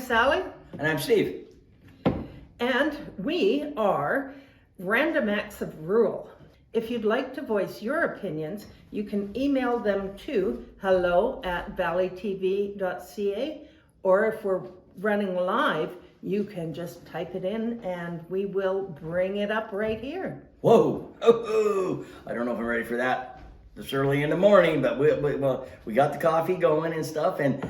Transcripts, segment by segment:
Sally. And I'm Steve. And we are Random Acts of Rural. If you'd like to voice your opinions, you can email them to hello@valleytv.ca, or if we're running live, you can just type it in and we will bring it up right here. Whoa! Oh, I don't know if I'm ready for that. It's early in the morning, but we got the coffee going and stuff, and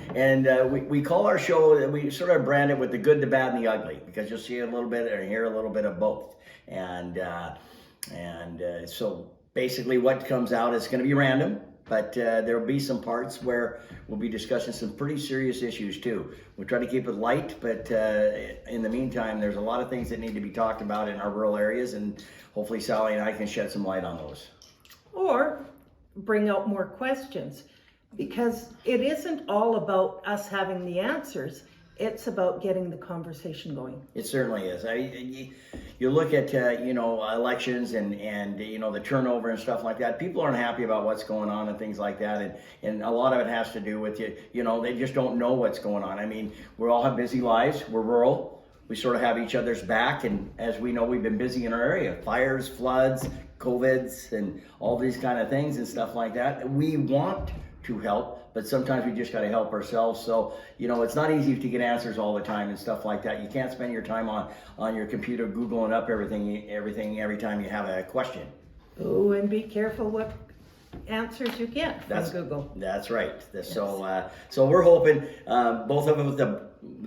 we call our show, we sort of brand it with the good, the bad, and the ugly, because you'll see a little bit or hear a little bit of both. So basically what comes out is going to be random, but there will be some parts where we'll be discussing some pretty serious issues too. We'll try to keep it light, but in the meantime, there's a lot of things that need to be talked about in our rural areas, and hopefully Sally and I can shed some light on those. Or bring out more questions, because it isn't all about us having the answers. It's about getting the conversation going. It certainly is. You look at elections and the turnover and stuff like that. People aren't happy about what's going on and things like that, and a lot of it has to do with they just don't know what's going on. I mean, we all have busy lives. We're rural. We sort of have each other's back, and as we know, we've been busy in our area. Fires, floods, COVIDs, and all these kind of things and stuff like that. We want to help, but sometimes we just got to help ourselves. So, it's not easy to get answers all the time and stuff like that. You can't spend your time on your computer Googling up everything every time you have a question. Oh, and be careful what answers you get from Google. That's right. Yes. So we're hoping, both of them with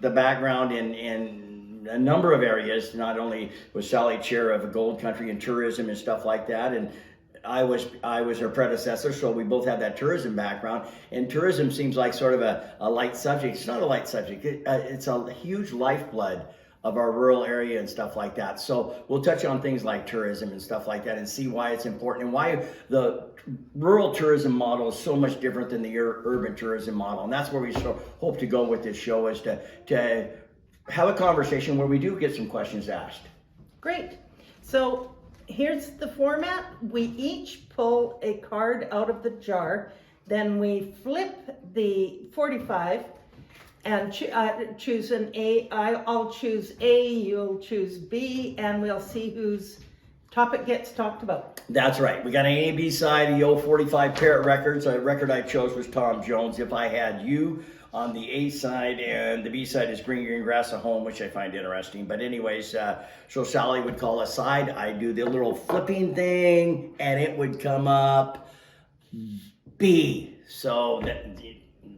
the background in a number of areas. Not only was Sally chair of a Gold Country and tourism and stuff like that, and I was her predecessor, so we both have that tourism background. And tourism seems like sort of a light subject. It's not a light subject. It's a huge lifeblood of our rural area and stuff like that. So we'll touch on things like tourism and stuff like that, and see why it's important and why the rural tourism model is so much different than the urban tourism model. And that's where we hope to go with this show, is to have a conversation where we do get some questions asked. Great. So here's the format. We each pull a card out of the jar, then we flip the 45 and choose an A. I'll choose A, you'll choose B, and we'll see whose topic gets talked about. That's right. We got an A, B side of the old 45 Parrot Records. The record I chose was Tom Jones, If I Had You, on the A side, and the B side is Green Green Grass at Home, which I find interesting. But anyways, so Sally would call a side. I do the little flipping thing, and it would come up B. So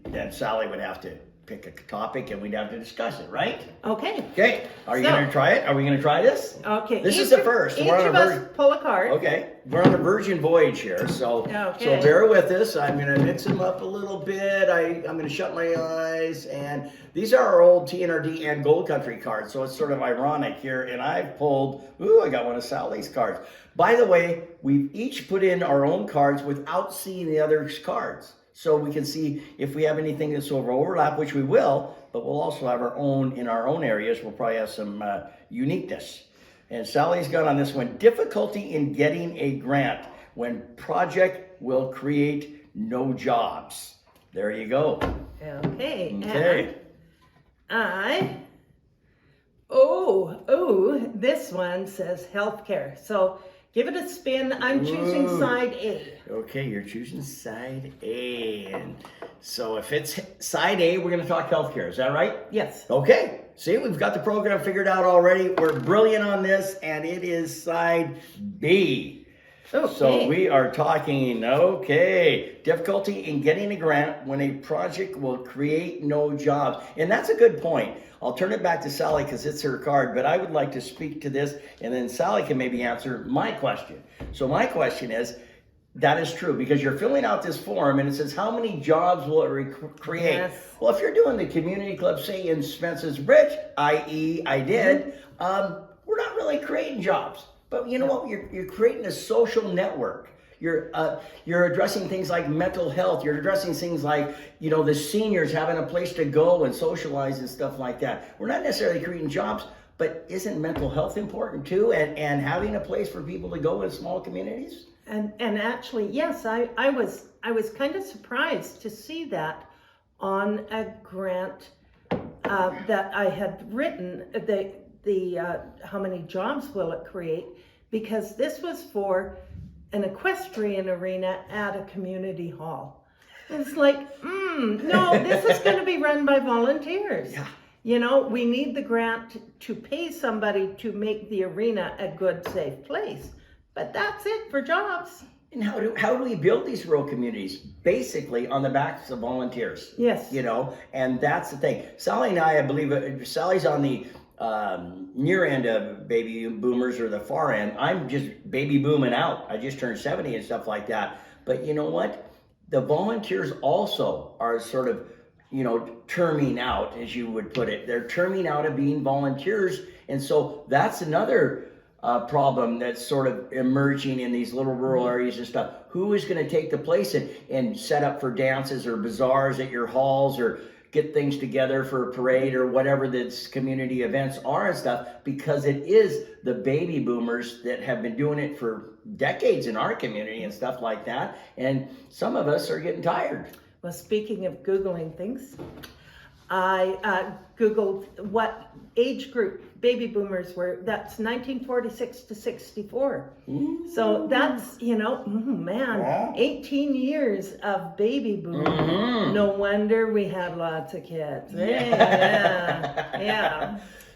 then Sally would have to pick a topic, and we'd have to discuss it, right? Okay. Okay. Are you going to try it? Are we going to try this? Okay. This is the first. Each of us pull a card. Okay. We're on a virgin voyage here, so bear with us. I'm going to mix them up a little bit. I'm going to shut my eyes, and these are our old TNRD and Gold Country cards, so it's sort of ironic here. And I've pulled, I got one of Sally's cards. By the way, we've each put in our own cards without seeing the other's cards. So we can see if we have anything that's over overlap, which we will, but we'll also have our own in our own areas. We'll probably have some uniqueness. And Sally's got on this one, difficulty in getting a grant when project will create no jobs. There you go. Okay. And this one says healthcare. So give it a spin. I'm choosing side A. Okay, you're choosing side A. And so if it's side A, we're going to talk healthcare. Is that right? Yes. Okay. See, we've got the program figured out already. We're brilliant on this, and it is side B. Okay. So we are talking, difficulty in getting a grant when a project will create no jobs. And that's a good point. I'll turn it back to Sally because it's her card, but I would like to speak to this, and then Sally can maybe answer my question. So my question is, that is true, because you're filling out this form and it says, how many jobs will it create? Yes. Well, if you're doing the community club, say in Spence's Bridge, i.e. I did, we're not really creating jobs. But you know what? You're creating a social network. You're addressing things like mental health. You're addressing things like, the seniors having a place to go and socialize and stuff like that. We're not necessarily creating jobs, but isn't mental health important too? And having a place for people to go in small communities? And actually, yes, I was kind of surprised to see that on a grant that I had written, how many jobs will it create? Because this was for an equestrian arena at a community hall. It's like, no, this is going to be run by volunteers. Yeah. You know, we need the grant to pay somebody to make the arena a good, safe place. But that's it for jobs. And how do we build these rural communities? Basically on the backs of volunteers. Yes. You know, and that's the thing. Sally and I believe, Sally's on the near end of baby boomers or the far end. I'm just baby booming out. I just turned 70 and stuff like that. But you know what? The volunteers also are sort of, you know, terming out, as you would put it. They're terming out of being volunteers. And so that's another problem that's sort of emerging in these little rural areas and stuff. Who is going to take the place and set up for dances or bazaars at your halls or get things together for a parade or whatever this community events are and stuff, because it is the baby boomers that have been doing it for decades in our community and stuff like that. And some of us are getting tired. Well, speaking of Googling things, I Googled what age group baby boomers were. That's 1946 to 64. So that's, you know, man, 18 years of baby boom. No wonder we had lots of kids. Yeah.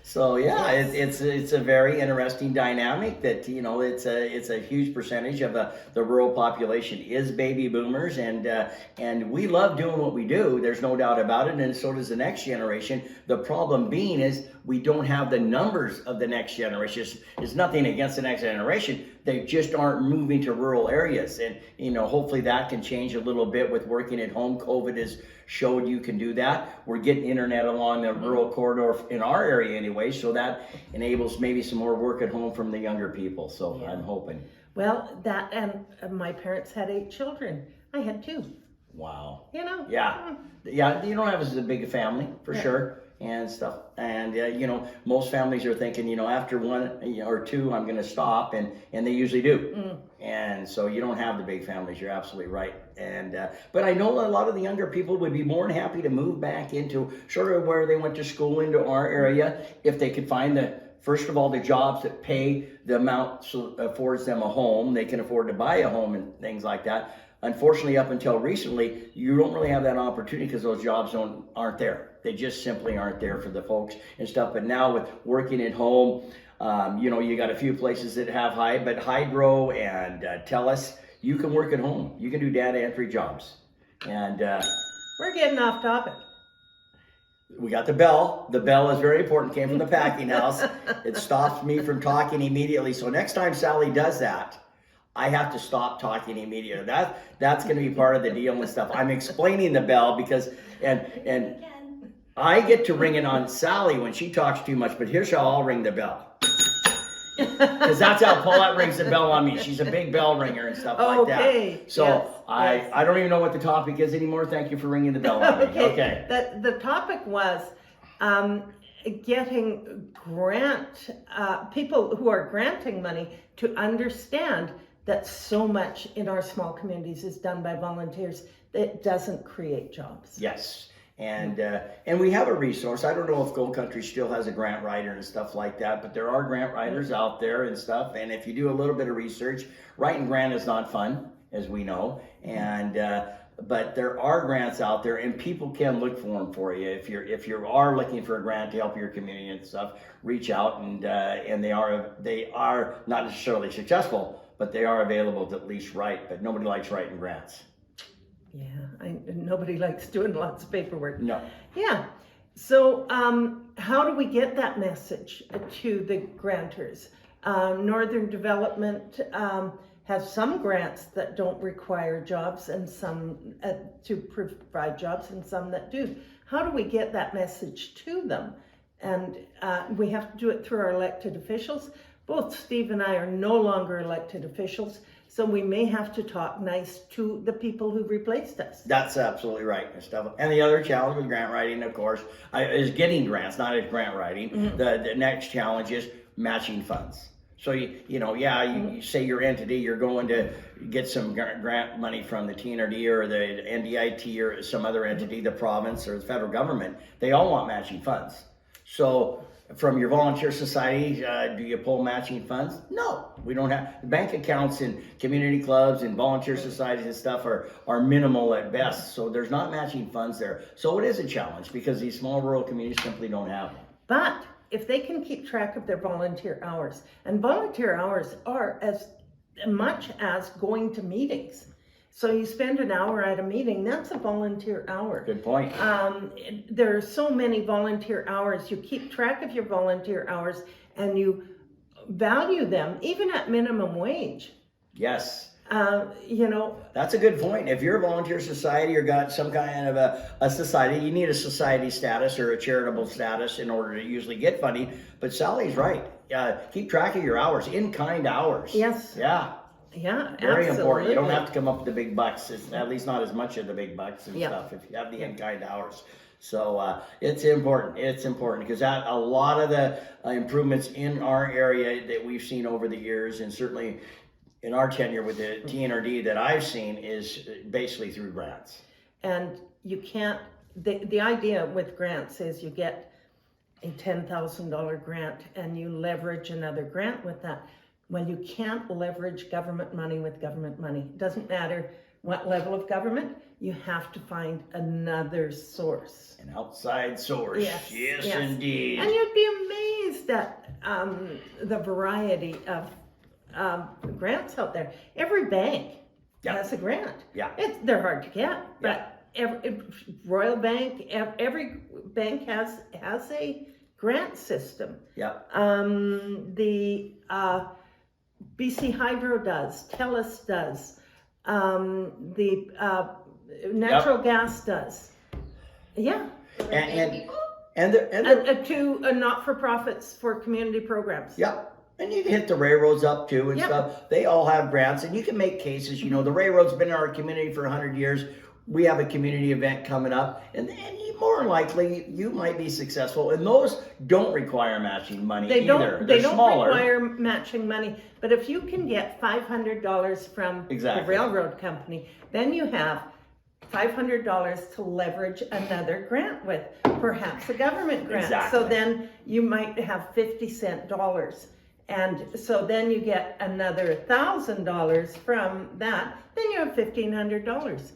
So yeah, it's a very interesting dynamic that, you know, it's a huge percentage of the rural population is baby boomers, and we love doing what we do. There's no doubt about it, and so does the next generation. The problem being is we don't have the numbers of the next generation. It's nothing against the next generation. They just aren't moving to rural areas, and you know, hopefully that can change a little bit with working at home. COVID has showed you can do that. We're getting internet along the rural corridor in our area anyway, so that enables maybe some more work at home from the younger people. So yeah. I'm hoping. Well, that and my parents had 8 children. I had 2. Wow. You know. Yeah. You don't have as big a family for sure and stuff. And you know, most families are thinking, you know, after 1 or 2, I'm going to stop, and they usually do. And so you don't have the big families. You're absolutely right. And but I know a lot of the younger people would be more than happy to move back into sort of where they went to school, into our area, if they could find first of all, the jobs that pay the amount so affords them a home. They can afford to buy a home and things like that. Unfortunately, up until recently, you don't really have that opportunity because those jobs aren't there. They just simply aren't there for the folks and stuff. But now with working at home, you know, you got a few places that have but Hydro and TELUS, you can work at home. You can do data entry jobs. And we're getting off topic. We got the bell. The bell is very important. Came from the packing house. It stops me from talking immediately. So next time Sally does that, I have to stop talking immediately. That's going to be part of the deal and stuff. I'm explaining the bell because and I get to ring it on Sally when she talks too much. But here's how I'll ring the bell. Because that's how Paulette rings the bell on me. She's a big bell ringer and stuff like that. So yes, I don't even know what the topic is anymore. Thank you for ringing the bell on me. Okay. The topic was getting people who are granting money to understand that so much in our small communities is done by volunteers that doesn't create jobs. Yes. And we have a resource. I don't know if Gold Country still has a grant writer and stuff like that, but there are grant writers out there and stuff. And if you do a little bit of research, writing grant is not fun, as we know. And but there are grants out there, and people can look for them for you. If you are looking for a grant to help your community and stuff, reach out, and they are not necessarily successful, but they are available to at least write. But nobody likes writing grants. Yeah, nobody likes doing lots of paperwork. No. Yeah. So how do we get that message to the grantors? Northern Development has some grants that don't require jobs, and some to provide jobs, and some that do. How do we get that message to them? And we have to do it through our elected officials. Both Steve and I are no longer elected officials, so we may have to talk nice to the people who replaced us. That's absolutely right. And the other challenge with grant writing, of course, is getting grants, not as grant writing. The next challenge is matching funds. So you say your entity, you're going to get some grant money from the TNRD or the NDIT or some other entity, the province or the federal government. They all want matching funds. So from your volunteer society, do you pull matching funds? No, we don't have. The bank accounts in community clubs and volunteer societies and stuff are minimal at best. So there's not matching funds there. So it is a challenge because these small rural communities simply don't have them. But if they can keep track of their volunteer hours, and volunteer hours are as much as going to meetings. So you spend an hour at a meeting, that's a volunteer hour. Good point. There are so many volunteer hours. You keep track of your volunteer hours and you value them, even at minimum wage. Yes. That's a good point. If you're a volunteer society or got some kind of a society, you need a society status or a charitable status in order to usually get funding. But Sally's right. Keep track of your hours, in-kind hours. Yes. Yeah. Yeah, very absolutely. important. You don't have to come up with the big bucks. It's at least not as much of the big bucks and stuff if you have the in-kind hours. So it's important. It's important because a lot of the improvements in our area that we've seen over the years, and certainly in our tenure with the TNRD that I've seen, is basically through grants. And you can't, the idea with grants is you get a $10,000 grant and you leverage another grant with that. Well, you can't leverage government money with government money. It doesn't matter what level of government, you have to find another source. An outside source. Yes, indeed. And you'd be amazed at the variety of grants out there. Every bank has a grant. Yeah. They're hard to get, but Royal Bank, every bank has a grant system. Yeah. The BC Hydro does, TELUS does, the natural gas does. Yeah. And to not-for-profits for community programs. Yeah. And you can hit the railroads up too and stuff. They all have grants, and you can make cases. The railroad's been in our community for 100 years. We have a community event coming up, and more than likely you might be successful. And those don't require matching money either. They don't require matching money. But if you can get $500 from the railroad company, then you have $500 to leverage another grant with, perhaps a government grant. Exactly. So then you might have 50-cent dollars. And so then you get another $1,000 from that, then you have $1,500.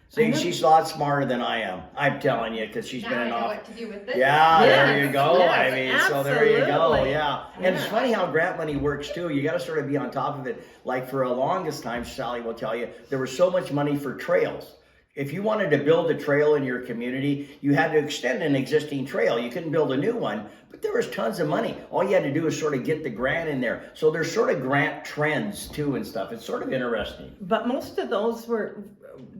See, she's a lot smarter than I am. I'm telling you, because she's been in office. Now I know what to do with this. Yeah, there you go. Yes, so there you go. absolutely. Yeah. And it's funny how grant money works too. You got to sort of be on top of it. Like for a longest time, Sally will tell you, there was so much money for trails. If you wanted to build a trail in your community, you had to extend an existing trail. You couldn't build a new one, but there was tons of money. All you had to do was sort of get the grant in there. So there's sort of grant trends too and stuff. It's sort of interesting. But most of those were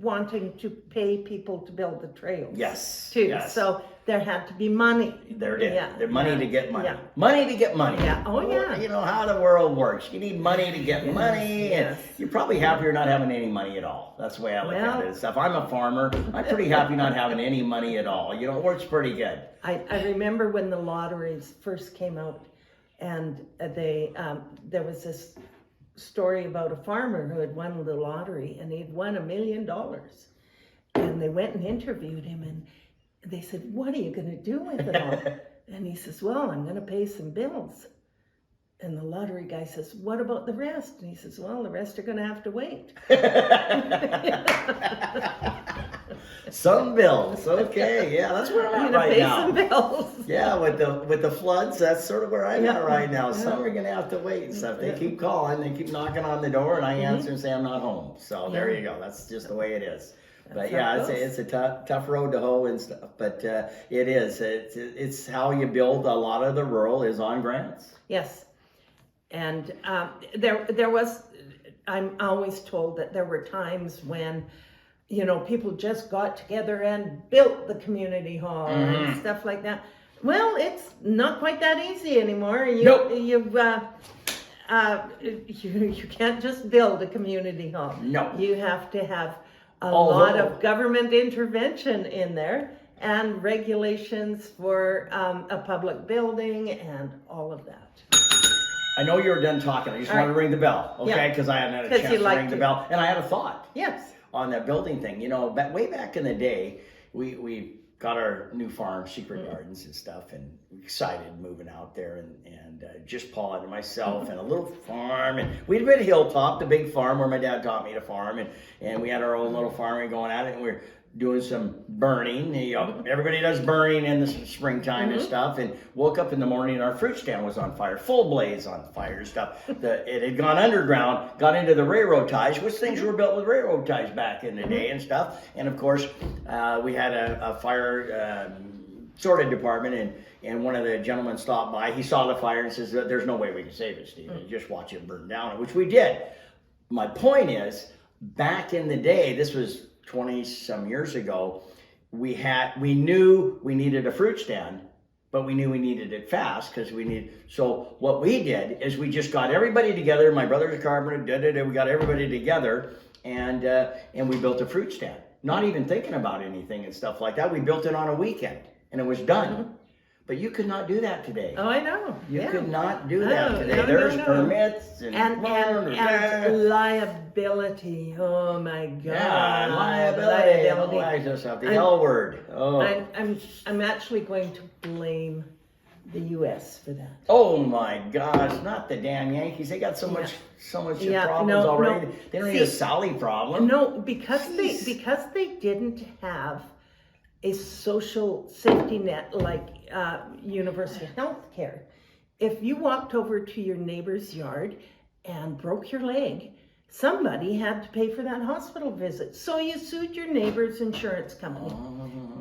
wanting to pay people to build the trails. Yes. Too. Yes. So there had to be money. There did. Yeah. The money to get money. Yeah. Money to get money. Yeah. Oh, yeah. You know how the world works. You need money to get money. And you're probably happier not having any money at all. That's the way I look at it. If I'm a farmer, I'm pretty happy not having any money at all. It works pretty good. I remember when the lotteries first came out, and there was this story about a farmer who had won the lottery, and he'd won $1 million. And they went and interviewed him, and they said, "What are you going to do with it all?" And he says, "Well, I'm going to pay some bills." And the lottery guy says, "What about the rest?" And he says, "Well, the rest are going to have to wait." Some bills, okay, yeah, that's where I'm at right now. Pay some bills. Yeah, with the floods, that's sort of where I'm at right now. Some are gonna have to wait and stuff. They keep calling, they keep knocking on the door, and I answer and say I'm not home. So there you go. That's just the way it is. But yeah, it's a tough road to hoe and stuff. But it is. It's how you build a lot of the rural is on grants. Yes, and there was. I'm always told that there were times when, people just got together and built the community hall and stuff like that. Well, it's not quite that easy anymore. You can't just build a community hall. No. You have to have a lot of government intervention in there and regulations for a public building and all of that. I know you were done talking. I just All wanted to right. ring the bell, okay? Yeah. Because I hadn't had a 'Cause chance you to like ring the to. bell. And I had a thought Yes. on that building thing. You know, way back in the day, we got our new farm, Secret Gardens and stuff, and excited moving out there, and just Paul and myself and a little farm, and we'd been at Hilltop, the big farm where my dad taught me to farm, and we had our own little farm going at it, and we were doing some burning. You know, everybody does burning in the springtime and stuff, and woke up in the morning and our fruit stand was on fire, full blaze on fire and stuff. It had gone underground, got into the railroad ties, which things were built with railroad ties back in the day and stuff. And of course, we had a fire sorting department, and one of the gentlemen stopped by. He saw the fire and says, "There's no way we can save it, Steve. Just watch it burn down," which we did. My point is, back in the day, this was 20 some years ago, we knew we needed a fruit stand, but we knew we needed it fast because so what we did is we just got everybody together. My brother's a carpenter, we got everybody together, and we built a fruit stand. Not even thinking about anything and stuff like that. We built it on a weekend and it was done. But you could not do that today. Oh, I know. You Yeah. could not do that No, today. no, There's no. permits and liability. Oh my God. yeah, liability. Why is this the L word? Oh. I'm actually going to blame the U.S. for that. Oh my gosh, not the damn Yankees. They got so much Yeah, problems no, already. no. They don't need a Sally problem. No, because Jeez. they didn't have a social safety net like universal health care. If you walked over to your neighbor's yard and broke your leg, somebody had to pay for that hospital visit. So you sued your neighbor's insurance company.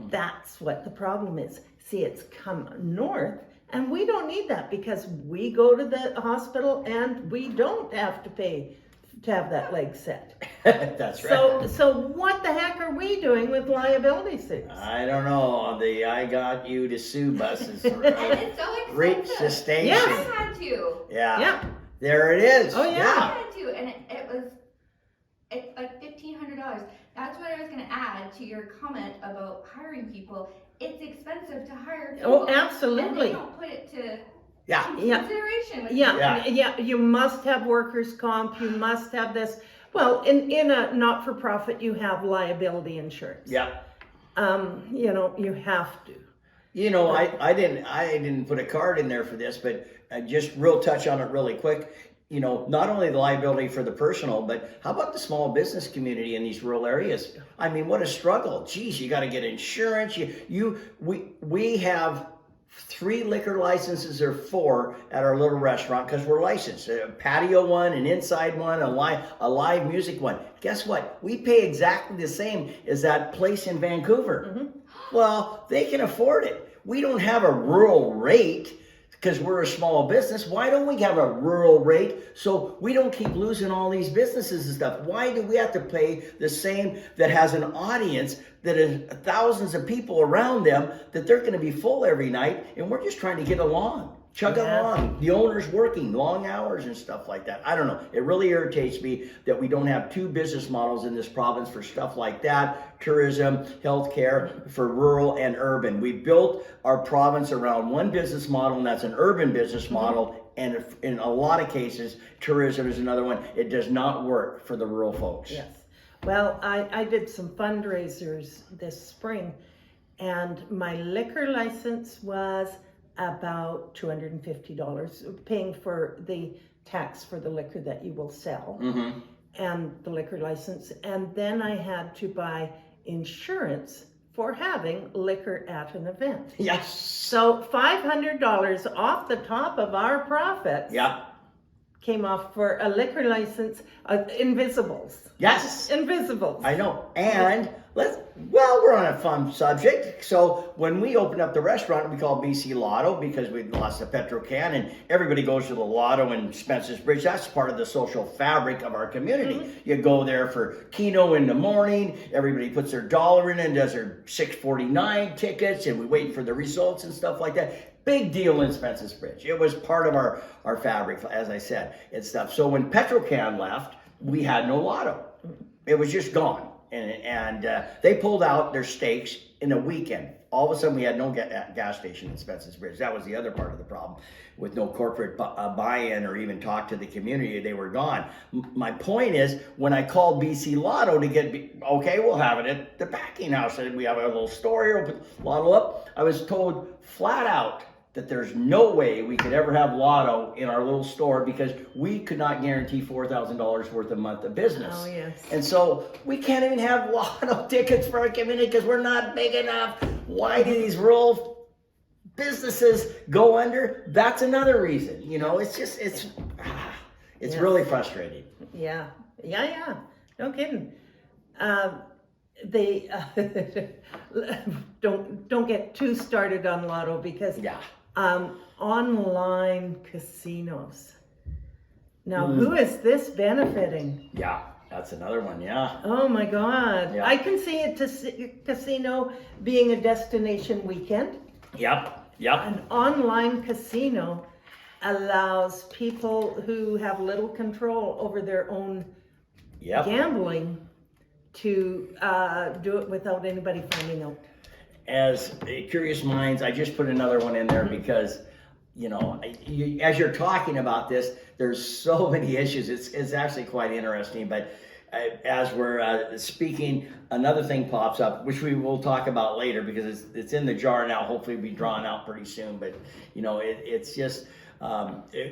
That's what the problem is. See, it's come north, and we don't need that because we go to the hospital and we don't have to pay to have that leg set. That's right. So what the heck are we doing with liability suits? I don't know. The I got you to sue buses And it's so expensive. reached the station. Yes. I had to. Yeah. Yeah. There it is. Oh, yeah. I had to, and it's like $1,500. That's what I was going to add to your comment about hiring people. It's expensive to hire people. Oh, And they absolutely. don't put it to Yeah. Yeah. consideration. With Yeah. You must have workers' comp. You must have this. Well, in a not-for-profit, you have liability insurance. Yeah. You have to. You know, I didn't put a card in there for this, but just real touch on it really quick. You know, not only the liability for the personal, but how about the small business community in these rural areas? I mean, what a struggle. Geez, you got to get insurance. We have 3 liquor licenses or 4 at our little restaurant because we're licensed. A patio one, an inside one, a live music one. Guess what? We pay exactly the same as that place in Vancouver. Well, they can afford it. We don't have a rural rate because we're a small business. Why don't we have a rural rate so we don't keep losing all these businesses and stuff? Why do we have to pay the same that has an audience that is thousands of people around them that they're going to be full every night, and we're just trying to get along, chug along. The owner's working long hours and stuff like that. I don't know. It really irritates me that we don't have 2 business models in this province for stuff like that: tourism, healthcare, for rural and urban. We built our province around one business model, and that's an urban business model. And in a lot of cases, tourism is another one. It does not work for the rural folks. Yes. Well, I did some fundraisers this spring, and my liquor license was about $250, paying for the tax for the liquor that you will sell, and the liquor license. And then I had to buy insurance for having liquor at an event. Yes. So $500 off the top of our profits Yeah. came off for a liquor license, Invisibles. Yes. Invisibles. I know. And we're on a fun subject. So when we opened up the restaurant, we called BC Lotto because we lost the Petro-Can, and everybody goes to the Lotto in Spencer's Bridge. That's part of the social fabric of our community. You go there for Keno in the morning. Everybody puts their dollar in and does their $6.49 tickets, and we wait for the results and stuff like that. Big deal in Spencer's Bridge. It was part of our fabric, as I said, and stuff. So when Petro-Can left, we had no Lotto. It was just gone. and they pulled out their stakes in a weekend. All of a sudden, we had no gas station in Spence's Bridge. That was the other part of the problem. With no corporate buy-in or even talk to the community, they were gone. My point is, when I called BC Lotto to get, okay, we'll have it at the packing house, and we have a little store here, we'll put Lotto up. I was told flat out that there's no way we could ever have Lotto in our little store because we could not guarantee $4,000 worth a month of business. Oh, yes. And so we can't even have Lotto tickets for our community because we're not big enough. Why do these rural businesses go under? That's another reason. You know, it's just, it's Yes. really frustrating. Yeah. No kidding. They don't get too started on Lotto because Yeah. Online casinos. Now, who is this benefiting? Yeah, that's another one. Yeah. Oh my God. Yeah. I can see a casino being a destination weekend. Yep. An online casino allows people who have little control over their own Yep. gambling to do it without anybody finding out. As curious minds, I just put another one in there because, you know, as you're talking about this, there's so many issues. It's actually quite interesting. But as we're speaking, another thing pops up, which we will talk about later because it's in the jar now. Hopefully, it'll be drawn out pretty soon. But you know, it's just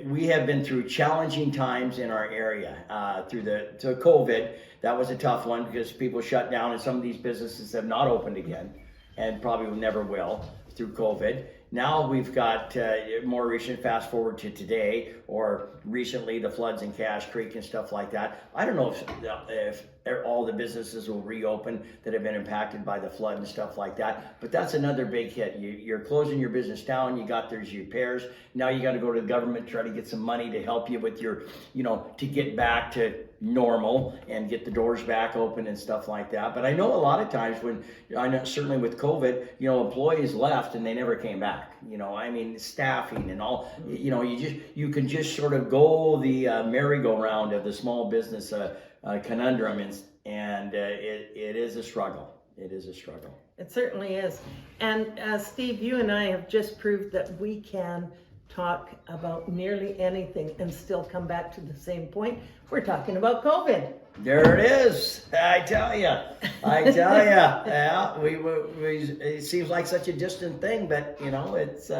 we have been through challenging times in our area through COVID. That was a tough one because people shut down, and some of these businesses have not opened again, and probably never will through COVID. Now we've got more recent, fast forward to today, or recently the floods in Cache Creek and stuff like that. I don't know if all the businesses will reopen that have been impacted by the flood and stuff like that, but that's another big hit. You're closing your business down, you got those repairs, now you got to go to the government, try to get some money to help you with your, you know, to get back to normal and get the doors back open and stuff like that. But I know a lot of times when, I know certainly with COVID, you know, employees left and they never came back. You know, I mean, staffing and all, you know, you can just sort of go the merry-go-round of the small business conundrum, and it is a struggle. It is a struggle. It certainly is. And Steve, you and I have just proved that we can talk about nearly anything and still come back to the same point. We're talking about COVID. There it is. I tell you. Yeah, it seems like such a distant thing, but you know, it's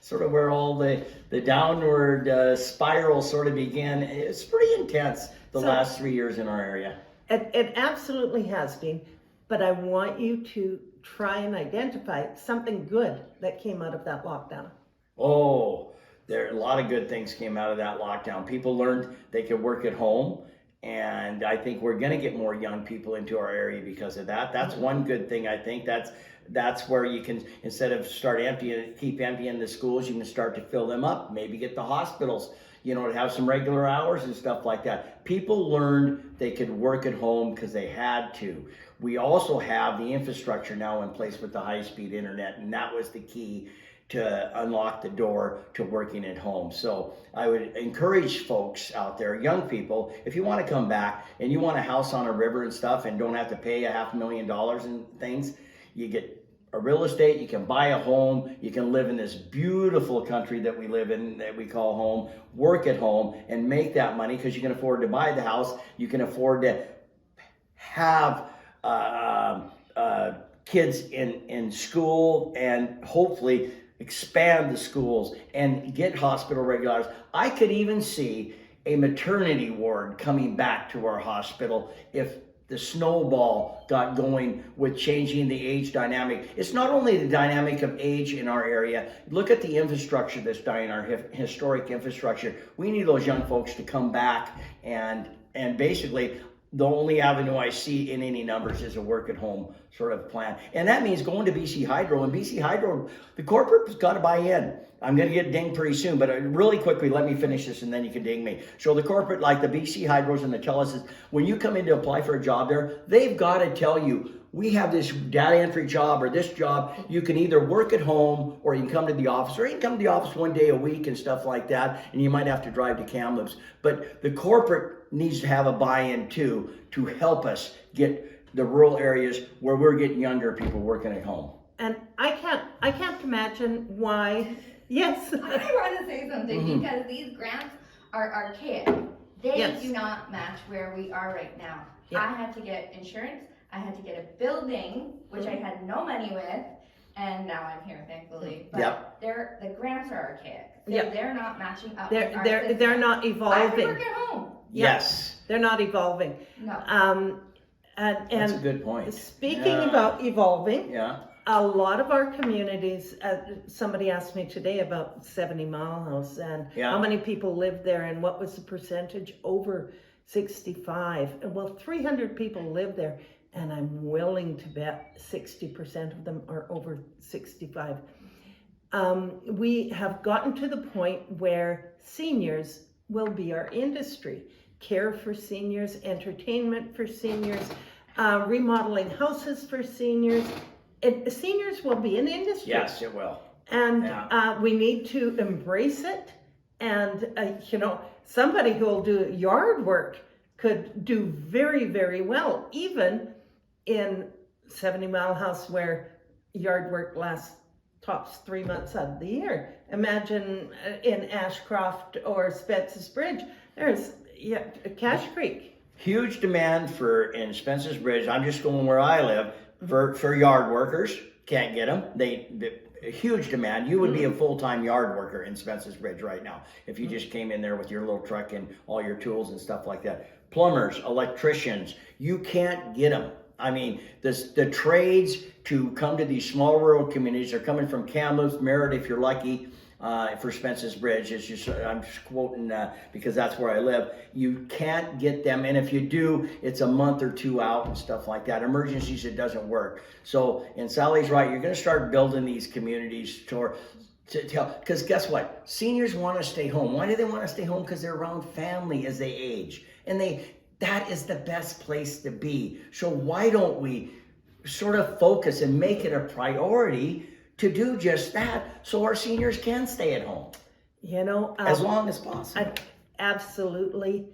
sort of where all the downward spiral sort of began. It's pretty intense the last 3 years in our area. It absolutely has been, but I want you to try and identify something good that came out of that lockdown. Oh, there a lot of good things came out of that lockdown. People learned they could work at home. And I think we're going to get more young people into our area because of that. That's one good thing. I think that's where you can, instead of keep emptying the schools, you can start to fill them up. Maybe get the hospitals, you know, to have some regular hours and stuff like that. People learned they could work at home because they had to. We also have the infrastructure now in place with the high-speed internet, and that was the key to unlock the door to working at home. So I would encourage folks out there, young people, if you want to come back and you want a house on a river and stuff and don't have to pay $500,000 and things, you get a real estate, you can buy a home, you can live in this beautiful country that we live in, that we call home, work at home and make that money because you can afford to buy the house, you can afford to have kids in school and hopefully expand the schools and get hospital regulars. I could even see a maternity ward coming back to our hospital if the snowball got going with changing the age dynamic. It's not only the dynamic of age in our area. Look at the infrastructure that's dying, our historic infrastructure. We need those young folks to come back and basically the only avenue I see in any numbers is a work at home sort of plan. And that means going to BC Hydro. And BC Hydro, the corporate's got to buy in. I'm going to get dinged pretty soon, but really quickly, let me finish this and then you can ding me. So the corporate, like the BC Hydros and the Telus, when you come in to apply for a job there, they've got to tell you, we have this data entry job or this job. You can either work at home or you can come to the office, or you can come to the office one day a week and stuff like that. And you might have to drive to Kamloops. But the corporate needs to have a buy-in too to help us get the rural areas where we're getting younger people working at home. And I can't imagine why, yes. I want to say something because these grants are archaic. They Yes. do not match where we are right now. Yeah. I had to get insurance. I had to get a building, which I had no money with, and now I'm here, thankfully. But Yep. the grants are archaic. So Yep. they're not matching up with our They're system. not I can evolving. work at home. Yeah. Yes, They're not evolving. No. that's a And good point. speaking Yeah. about evolving, Yeah, a lot of our communities, somebody asked me today about 70 Mile House and Yeah. how many people lived there and what was the percentage over 65. And well, 300 people live there, and I'm willing to bet 60% of them are over 65. We have gotten to the point where seniors will be our industry. Care for seniors, entertainment for seniors, remodeling houses for seniors. Seniors will be an industry. yes, it will. And Yeah. we need to embrace it. And, somebody who will do yard work could do very, very well, even in 70 Mile House where yard work lasts tops 3 months out of the year. Imagine in Ashcroft or Spence's Bridge, there's Cache Creek. Huge demand in Spence's Bridge. I'm just going where I live for yard workers. Can't get them. A huge demand. You would be a full-time yard worker in Spence's Bridge right now if you just came in there with your little truck and all your tools and stuff like that. Plumbers, electricians, you can't get them. I mean, the trades to come to these small rural communities are coming from Kamloops, Merritt, if you're lucky, for Spence's Bridge. It's just, I'm just quoting because that's where I live. You can't get them, and if you do, it's a month or two out and stuff like that. Emergencies, it doesn't work. So, and Sally's right, you're going to start building these communities because guess what? Seniors want to stay home. Why do they want to stay home? Because they're around family as they age, and that is the best place to be. So why don't we sort of focus and make it a priority to do just that so our seniors can stay at home as long as possible? Absolutely.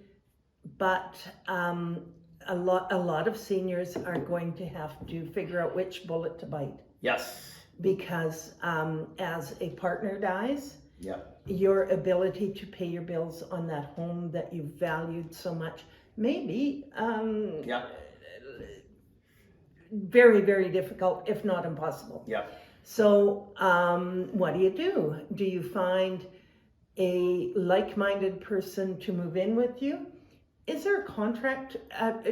But a lot of seniors are going to have to figure out which bullet to bite. Yes. Because as a partner dies, Yeah. your ability to pay your bills on that home that you valued so much maybe very, very difficult, if not impossible. Yeah. So what do? Do you find a like-minded person to move in with you? Is there a contract? Are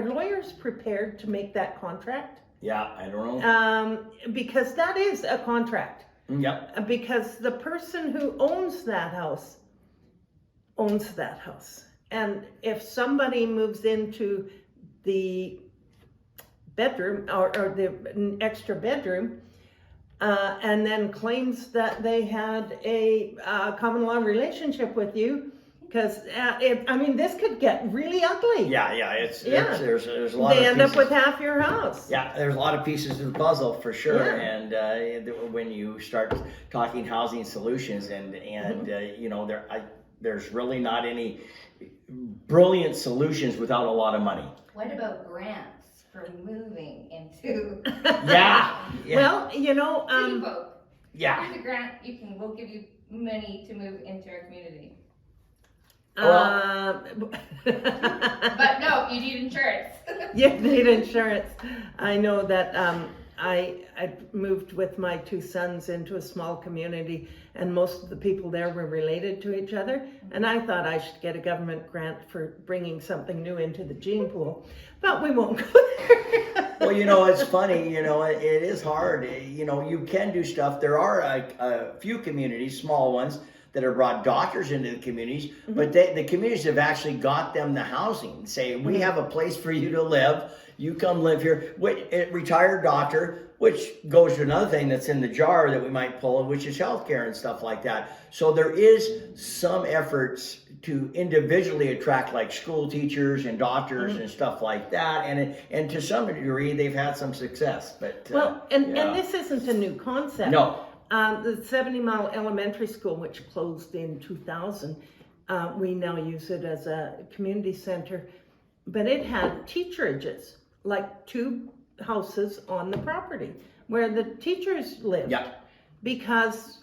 lawyers prepared to make that contract? Yeah, I don't know. Because that is a contract. Yep. Because the person who owns that house. And if somebody moves into the bedroom or the extra bedroom and then claims that they had a common law relationship with you, because this could get really ugly. Yeah. There's a lot. They of end up pieces. with half your house. Yeah, there's a lot of pieces of the puzzle for sure. Yeah. And when you start talking housing solutions, and there's really not any brilliant solutions without a lot of money. What about grants for moving into? Yeah. Well, City folk. Yeah. Here's a grant. We'll give you money to move into our community. But no, you need insurance. You need insurance. I know that I moved with my two sons into a small community, and most of the people there were related to each other, and I thought I should get a government grant for bringing something new into the gene pool, but we won't go there. Well, it's funny, it is hard. You can do stuff. There are a few communities, small ones, that have brought doctors into the communities, but the communities have actually got them the housing. Say, we have a place for you to live. You come live here. Retired doctor, which goes to another thing that's in the jar that we might pull, which is healthcare and stuff like that. So there is some efforts to individually attract like school teachers and doctors and stuff like that. And to some degree, they've had some success. But and this isn't a new concept. No. The 70 Mile Elementary School, which closed in 2000, we now use it as a community center. but it had teacherages, like 2 houses on the property where the teachers lived. Yeah. Because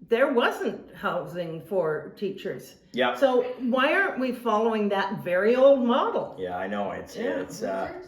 there wasn't housing for teachers. Yeah. So why aren't we following that very old model? Yeah, I know. It's Reserves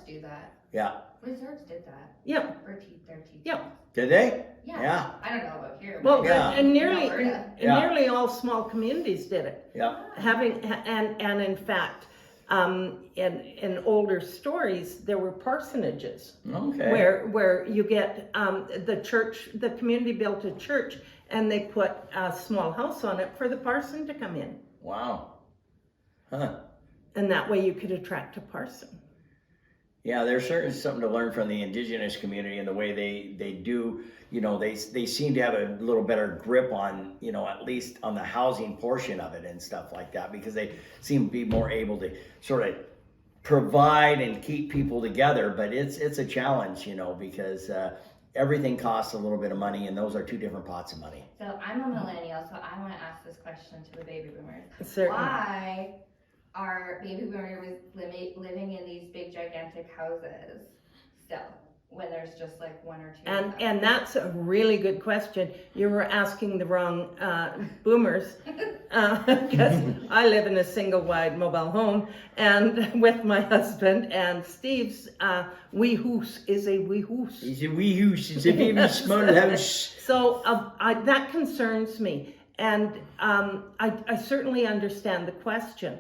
do that. yeah. Reserves did that Yep. for their teachers. Yep. Did they? Yeah. Yeah. I don't know about here. Well, but Yeah. and nearly Alberta. nearly all small communities did it. Yeah. And in fact, in older stories, there were parsonages Okay. where you get the community built a church and they put a small house on it for the parson to come in, Wow. Huh. and that way you could attract a parson. Yeah, there's certainly something to learn from the indigenous community and the way they do, they seem to have a little better grip on, at least on the housing portion of it and stuff like that, because they seem to be more able to sort of provide and keep people together. But it's a challenge, because everything costs a little bit of money, and those are 2 different pots of money. So I'm a millennial, so I want to ask this question to the baby boomers. Certainly. Why are baby boomers living in these big gigantic houses still, when there's just like 1 or 2 of them? And that's a really good question. You were asking the wrong boomers, because I live in a single wide mobile home and with my husband, and Steve's wee house is a wee house. It's a wee house. It's a very small house. So that concerns me, and I certainly understand the question,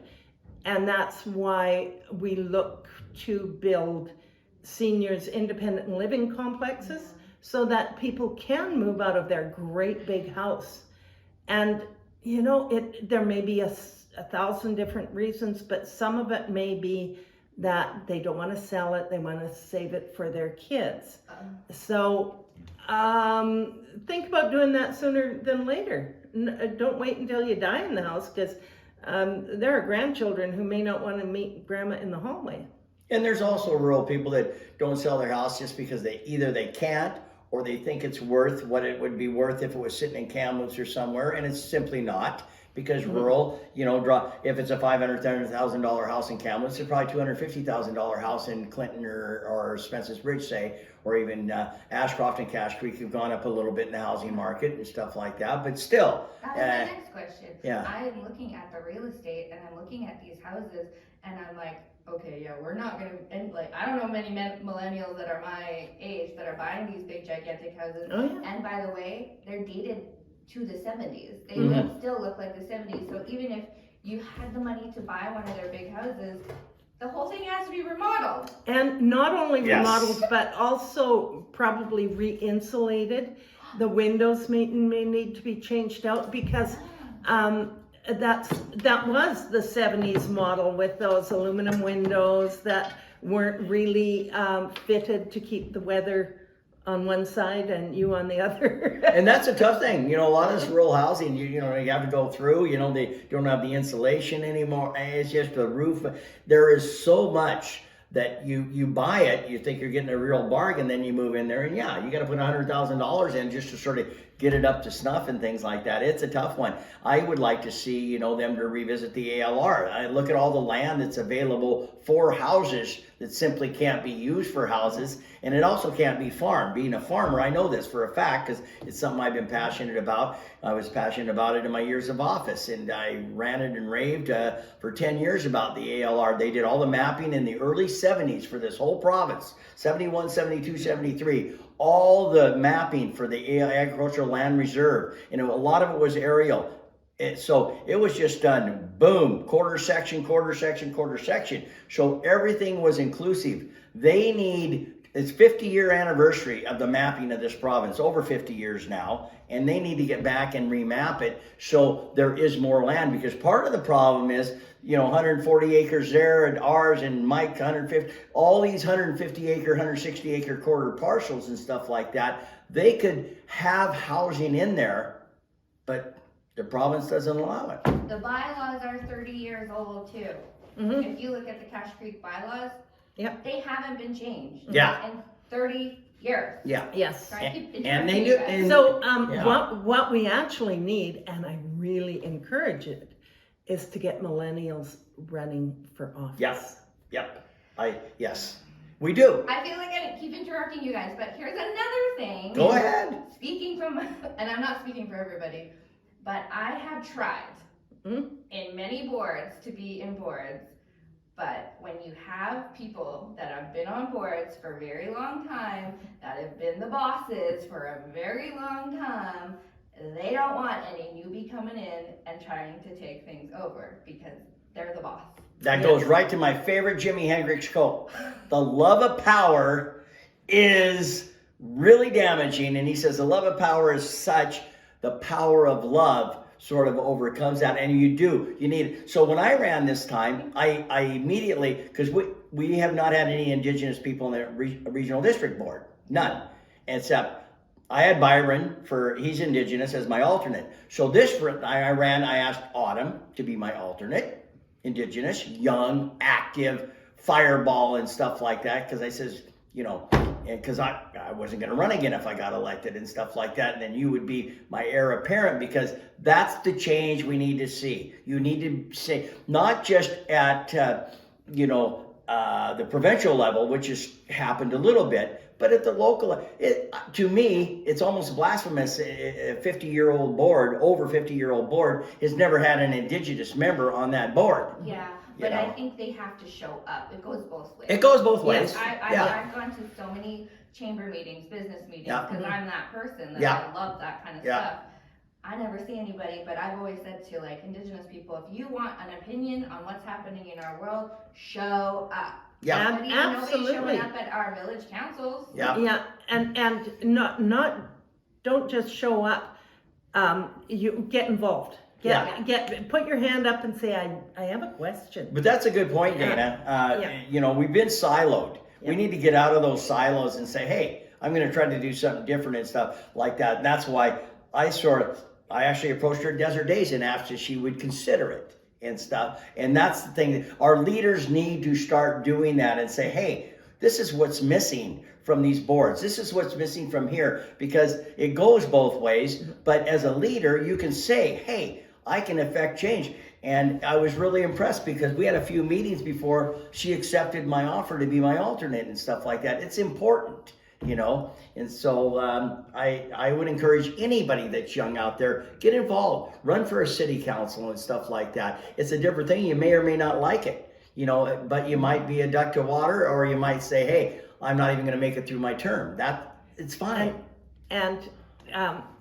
and that's why we look to build seniors independent living complexes so that people can move out of their great big house. And there may be a 1,000 different reasons, but some of it may be that they don't want to sell it, they want to save it for their kids. So think about doing that sooner than later. Don't wait until you die in the house, because there are grandchildren who may not want to meet grandma in the hallway. And there's also rural people that don't sell their house just because they can't, or they think it's worth what it would be worth if it was sitting in Kamloops or somewhere, and it's simply not. Because rural, if it's a $500,000 house in Kamloops, it's probably $250,000 house in Clinton or Spence's Bridge, say, or even Ashcroft and Cache Creek have gone up a little bit in the housing market and stuff like that. But still, that was my next question. Yeah. I'm looking at the real estate and I'm looking at these houses and I'm like, okay, yeah, we're not gonna, and like, I don't know many millennials that are my age that are buying these big gigantic houses. Oh, yeah. And by the way, they're dated to the 70s. They Mhm. still look like the 70s. So even if you had the money to buy one of their big houses, the whole thing has to be remodeled. And not only Yes. remodeled, but also probably re-insulated. The windows may need to be changed out, because that was the 70s model, with those aluminum windows that weren't really fitted to keep the weather on one side and you on the other. and that's a tough thing. A lot of this rural housing, you have to go through. They don't have the insulation anymore. It's just a roof. There is so much that you buy it, you think you're getting a real bargain, then you move in there, and yeah, you got to put $100,000 in just to sort of get it up to snuff and things like that. It's a tough one. I would like to see, them to revisit the ALR. I look at all the land that's available for houses that simply can't be used for houses, and it also can't be farmed. Being a farmer, I know this for a fact because it's something I've been passionate about. I was passionate about it in my years of office, and I ranted and raved for 10 years about the ALR. They did all the mapping in the early 70s for this whole province, 71, 72, 73. All the mapping for the agricultural land reserve, and a lot of it was aerial. So it was just done, boom, quarter section. So everything was inclusive. It's 50-year anniversary of the mapping of this province, over 50 years now, and they need to get back and remap it so there is more land, because part of the problem is, 140 acres there, and ours, and Mike 150, all these 150 acre, 160 acre quarter parcels and stuff like that, they could have housing in there, but the province doesn't allow it. The bylaws are 30 years old too. Mhm. If you look at the Cache Creek bylaws, Yep. they haven't been changed Yeah. in 30 years. Yeah. Yes. So I keep And they interrupting do- you guys. and- So Yeah. what we actually need, and I really encourage it, is to get millennials running for office. Yep. Yes, we do. I feel like I keep interrupting you guys, but here's another thing. Go ahead. Speaking from, and I'm not speaking for everybody, but I have tried in many boards to be in boards, but when you have people that have been on boards for a very long time, that have been the bosses for a very long time, they don't want any newbie coming in and trying to take things over because they're the boss. That goes right to my favorite Jimi Hendrix quote. The love of power is really damaging. And he says the love of power is such, the power of love sort of overcomes that. And you need it. So when I ran this time, I immediately, because we have not had any Indigenous people in the regional district board. None. Except I had Byron, he's Indigenous, as my alternate. So I asked Autumn to be my alternate. Indigenous, young, active, fireball and stuff like that. Because I says, because I wasn't going to run again if I got elected and stuff like that. And then you would be my heir apparent, because that's the change we need to see. You need to say, not just at, the provincial level, which has happened a little bit, but at the local, to me, it's almost blasphemous. A 50-year-old board, over 50-year-old board, has never had an Indigenous member on that board. Yeah, but I think they have to show up. It goes both ways. It goes both ways. I've gone to so many chamber meetings, business meetings, because I'm that person that I love that kind of stuff. I never see anybody, but I've always said to Indigenous people, if you want an opinion on what's happening in our world, show up. Yeah, Nobody showing up at our village councils. Yeah, and not don't just show up. You get involved. Put your hand up and say, I have a question. But that's a good point, Dana. We've been siloed. We need to get out of those silos and say, hey, I'm going to try to do something different and stuff like that. And that's why I actually approached her at Desert Days and asked if she would consider it and stuff. And that's the thing. Our leaders need to start doing that and say, hey, this is what's missing from these boards. This is what's missing from here, because it goes both ways. But as a leader, you can say, hey, I can affect change. And I was really impressed because we had a few meetings before she accepted my offer to be my alternate and stuff like that. It's important. And so I would encourage anybody that's young out there, get involved, run for a city council and stuff like that. It's a different thing. You may or may not like it, but you might be a duck to water, or you might say, hey, I'm not even going to make it through my term. It's fine. And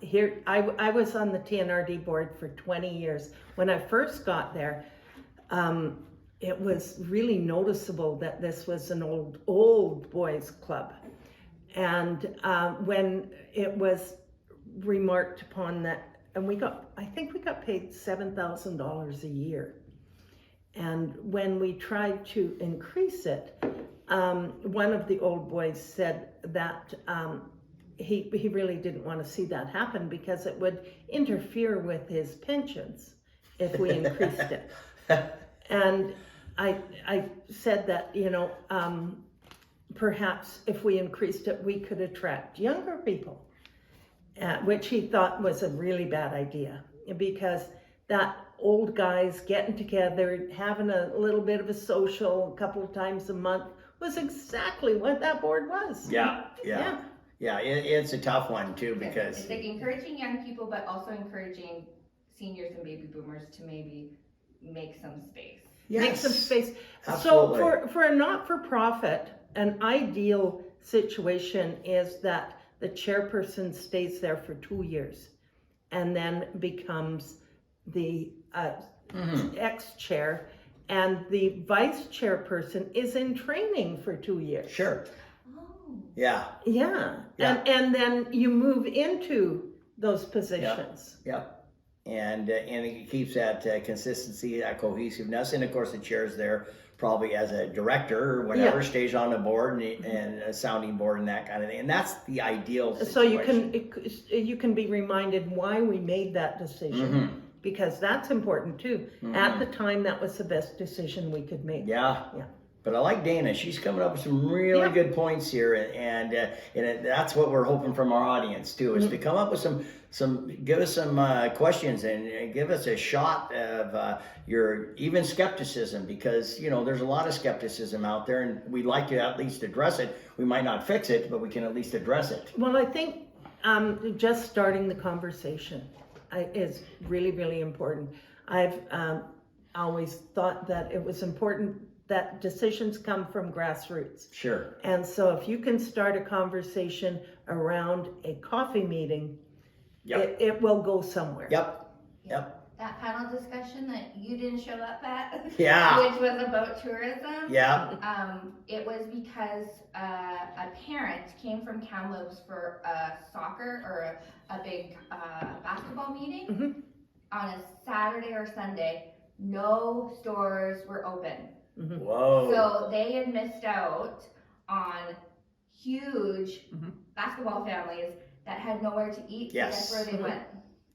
here, I was on the TNRD board for 20 years. When I first got there, it was really noticeable that this was an old boys club. And when it was remarked upon that, and I think we got paid $7,000 a year. And when we tried to increase it, one of the old boys said that he really didn't want to see that happen because it would interfere with his pensions if we increased it. And I said that, perhaps if we increased it, we could attract younger people, which he thought was a really bad idea, because that old guys getting together, having a little bit of a social a couple of times a month was exactly what that board was. Yeah, it's a tough one too, because it's like encouraging young people, but also encouraging seniors and baby boomers to maybe make some space. Yes. Make some space. Absolutely. So for a not-for-profit, an ideal situation is that the chairperson stays there for 2 years and then becomes the ex-chair, and the vice chairperson is in training for 2 years. Sure. Oh. Yeah. And then you move into those positions. Yep. And it keeps that consistency, that cohesiveness, and of course the chair's there probably as a director or whatever, stays on the board and a sounding board and that kind of thing. And that's the ideal situation. So you can be reminded why we made that decision, because that's important too. At the time, that was the best decision we could make. Yeah. But I like Dana. She's coming up with some really Yeah. good points here, and that's what we're hoping from our audience too, is to come up with give us some questions and give us a shot of your even skepticism, because there's a lot of skepticism out there, and we'd like to at least address it. We might not fix it, but we can at least address it. Well, I think just starting the conversation is really, really important. I've always thought that it was important that decisions come from grassroots. Sure. And so if you can start a conversation around a coffee meeting, Yep. it will go somewhere. Yep. That panel discussion that you didn't show up at, Yeah. which was about tourism. Yeah. It was because a parent came from Kamloops for a soccer or a big basketball meeting Mhm. on a Saturday or Sunday. No stores were open. Mhm. Whoa. So they had missed out on huge Mhm. basketball families that had nowhere to eat. Yes. So guess where they Mhm. went?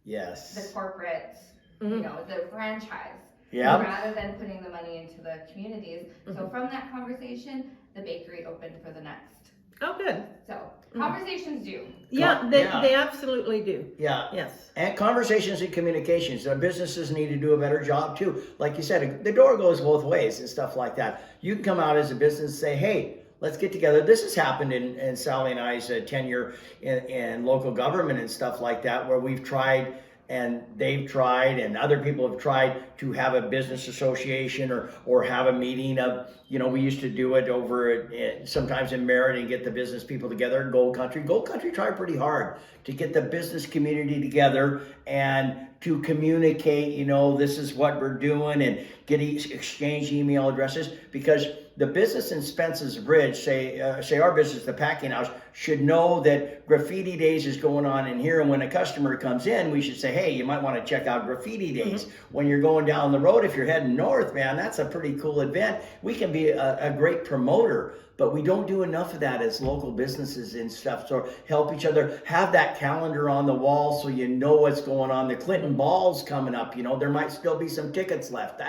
Yes. The corporate, Mhm. the franchise. Yep. Rather than putting the money into the communities. So Mhm. from that conversation, the bakery opened for the next. Oh, good. So Mhm. conversations do. Yeah, Yeah. they absolutely do. Yeah. Yes. And conversations and communications. Businesses need to do a better job too. Like you said, the door goes both ways and stuff like that. You can come out as a business and say, hey, let's get together. This has happened in Sally and I's tenure in local government and stuff like that, where we've tried and they've tried and other people have tried to have a business association or have a meeting of, we used to do it over sometimes in Merritt and get the business people together in Gold Country. Gold Country tried pretty hard to get the business community together and to communicate, this is what we're doing, and exchange email addresses, because the business in Spence's Bridge, say our business, the packing house, should know that graffiti days is going on in here, and when a customer comes in, we should say, hey, you might want to check out graffiti days. When you're going down the road, if you're heading north, man, that's a pretty cool event. We can be a great promoter, but we don't do enough of that as local businesses and stuff. So help each other, have that calendar on the wall so you know what's going on. The Clinton Ball's coming up, there might still be some tickets left.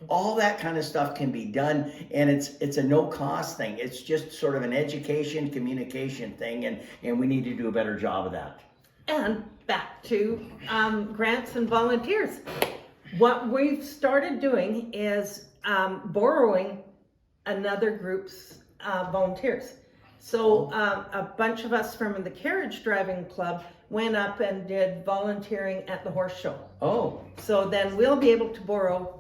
All that kind of stuff can be done, and it's a no cost thing. It's just sort of an education, communication thing, and we need to do a better job of that. And back to grants and volunteers. What we've started doing is borrowing another group's volunteers. So a bunch of us from the carriage driving club went up and did volunteering at the horse show. Oh. So then we'll be able to borrow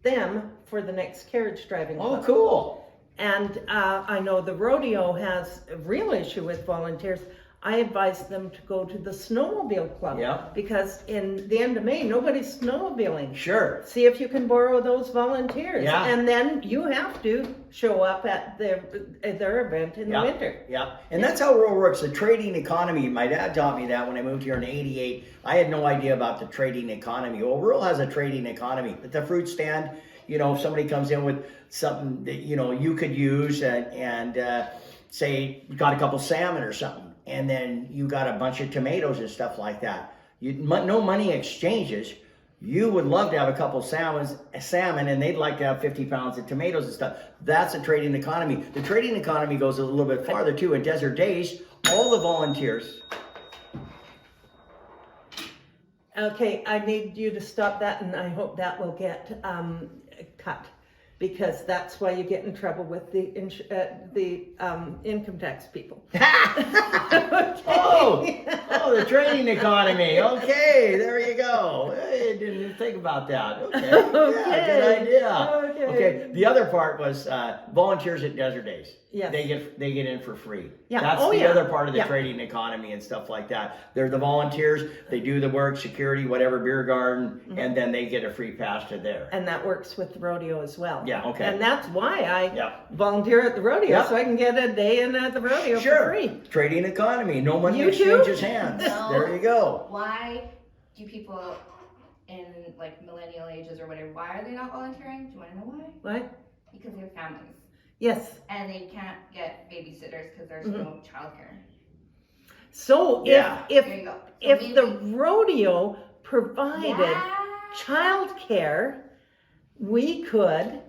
them for the next carriage driving club. Oh, cool. And I know the rodeo has a real issue with volunteers. I advised them to go to the snowmobile club. Yeah. Because in the end of May, nobody's snowmobiling. Sure. See if you can borrow those volunteers. Yeah. And then you have to show up at their event in the winter. Yeah, and that's how rural works. The trading economy, my dad taught me that when I moved here in '88. I had no idea about the trading economy. Well, rural has a trading economy. At the fruit stand, if somebody comes in with something that, you could use and say you got a couple salmon or something, and then you got a bunch of tomatoes and stuff like that. No money exchanges. You would love to have a couple salmon, and they'd like to have 50 pounds of tomatoes and stuff. That's a trading economy. The trading economy goes a little bit farther too. In Desert Days, all the volunteers. Okay, I need you to stop that, and I hope that will get cut, because that's why you get in trouble with the income tax people. Oh, the trading economy. Okay, there you go. I didn't think about that. Okay, yeah, good idea. Okay. The other part was volunteers at Desert Days. Yes. They get in for free. Yeah. That's Oh, the yeah. other part of the Yeah. trading economy and stuff like that. They're the volunteers. They do the work, security, whatever, beer garden, and then they get a free pass to there. And that works with the rodeo as well. Yeah, okay. And that's why I Yeah. volunteer at the rodeo, Yeah. so I can get a day in at the rodeo Sure. for free. Trading economy. No money You too? exchanges hands. No. There you go. Why do people in like millennial ages or whatever, why are they not volunteering? Do you want to know why? What? Because they have families. Yes. And they can't get babysitters because there's no childcare. So Yeah. There you go. So if maybe- the rodeo provided Yeah. childcare, we could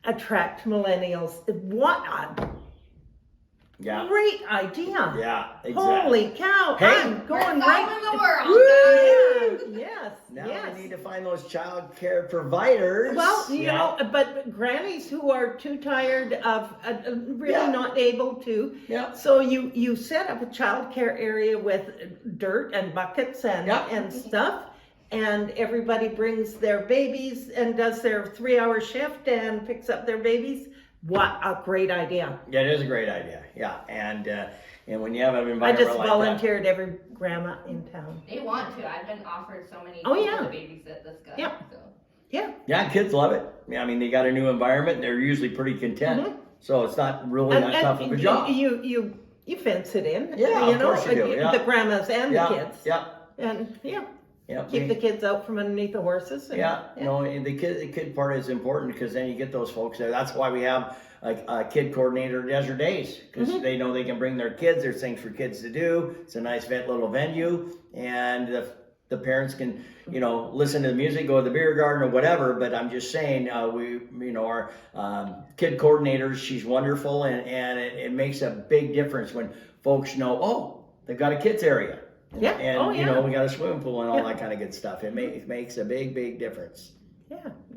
attract millennials. What a Yeah. great idea. Yeah, exactly. Holy cow, Hey. I'm We're going solving right. the world, Woo! guys. Yes, Now yes. we need to find those child care providers. Well, you Yeah. know, but grannies who are too tired of really Yeah. not able to. Yeah. So you set up a child care area with dirt and buckets and Yeah. and stuff, and everybody brings their babies and does their 3-hour shift and picks up their babies. What a great idea! Yeah, it is a great idea. Yeah, and when you have an I environment just like volunteered every grandma in town. They want to. I've been offered so many Oh, people yeah. to babysit this guy. Yeah. So. Yeah. yeah, kids love it. Yeah, I mean, they got a new environment. They're usually pretty content, so it's not really that tough of a job. You fence it in. Yeah, you of know, course you do, yeah. The grandmas and Yeah, the kids. yeah, And yeah. keep the kids out from underneath the horses. And, Yeah, no, and the kid part is important because then you get those folks there. That's why we have a kid coordinator Desert Days, because they know they can bring their kids. There's things for kids to do. It's a nice little venue, and the parents can, you know, listen to the music, go to the beer garden or whatever. But I'm just saying, our kid coordinators, she's wonderful, and it makes a big difference when folks know, oh, they've got a kids area. Yeah. And, Oh, you yeah. know, we got a swimming pool and all Yeah. that kind of good stuff. It makes a big difference.